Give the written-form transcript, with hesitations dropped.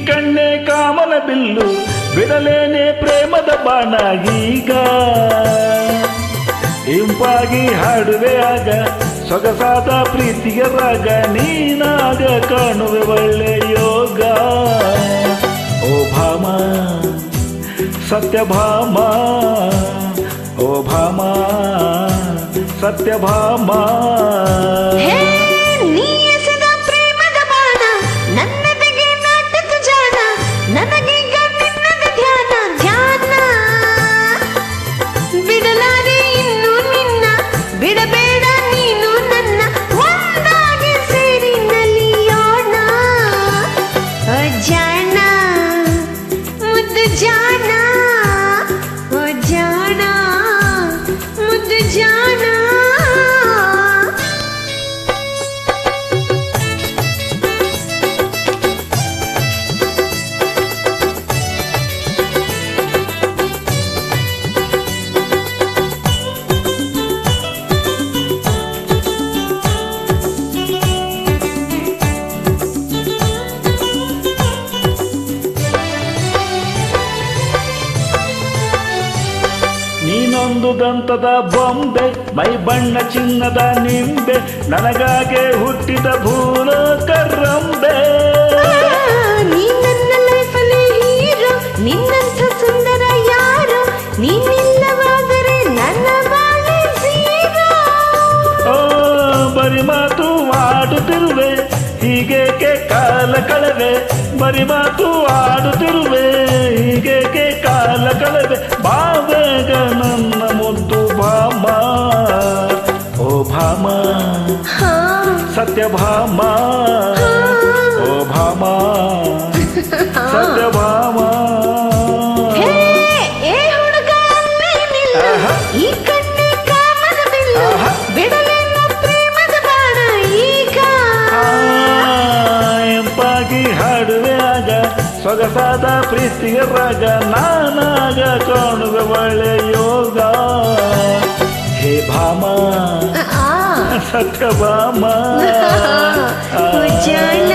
ಕಣ್ಣೆ ಕಾಮನ ಬಿಲ್ಲು ಬಿಡಲೇನೆ ಪ್ರೇಮದ ಬಾಣ ಈಗ ಇಂಪಾಗಿ ಹಾಡುವೆ ಆಗ ಸೊಗಸಾದ ಪ್ರೀತಿಗೆ ರಾಗ ನೀನಾಗ ಕಾಣುವೆ ಒಳ್ಳೆ ಯೋಗ ಓ ಭಾಮ ಸತ್ಯಭಾಮ ಓ ಭಾಮ ಸತ್ಯಭಾಮ ನೀನೊಂದು ದಂತದ ಬೊಂಬೆ ಮೈ ಬಣ್ಣ ಚಿನ್ನದ ನಿಂಬೆ ನನಗಾಗೆ ಹುಟ್ಟಿದ ಭೂಲೋಕ ರಂಬೆ ನೀ ನನ್ನ ಲೈಫಲ್ಲಿ ಹೀರೋ ನಿನ್ನಂಥ ಸುಂದರ ಯಾರು ನೀನಿಲ್ಲವಾದರೆ ನನ್ನ ಬಾಳೆ ಝೀರೋ ಓ ಬರಿ ಮಾತು ಆಡುತ್ತಿರುವೆ ಹೀಗೇಕೆ ಕಾಲ ಕಳೆವೆ ಬರಿ ಮಾತು ಆಡುತ್ತಿರುವೆ ಹೀಗೇಕೆ ಕಾಲ ಕಳೆವೆ ಬಾಬೇಗ ನನ್ನ ಮುದ್ದು ಭಾಮ ಓ ಭಾಮ ಸತ್ಯಭಾಮ ಓ ಭಾಮ ಸತ್ಯಭಾಮ ಈ ಕಣ್ಣೆ ಕಾಮನ ಬಿಲ್ಲು ಬಿಡಲೆಲ್ಲ ಪ್ರೇಮದ ಬಾಣ ಈಗ ಎಂಪಾಗಿ ಹಾಡುವೆ ಆಗ ಸೊಗಸಾದ ಪ್ರೀತಿಗೆ ರಾಗ ನಾನಾಗ ಕಾಣುವೆ ಒಳ್ಳೆ ಯೋಗ ಹೇ ಭಾಮ ಸತ್ಯಭಾಮ ಜಾಣ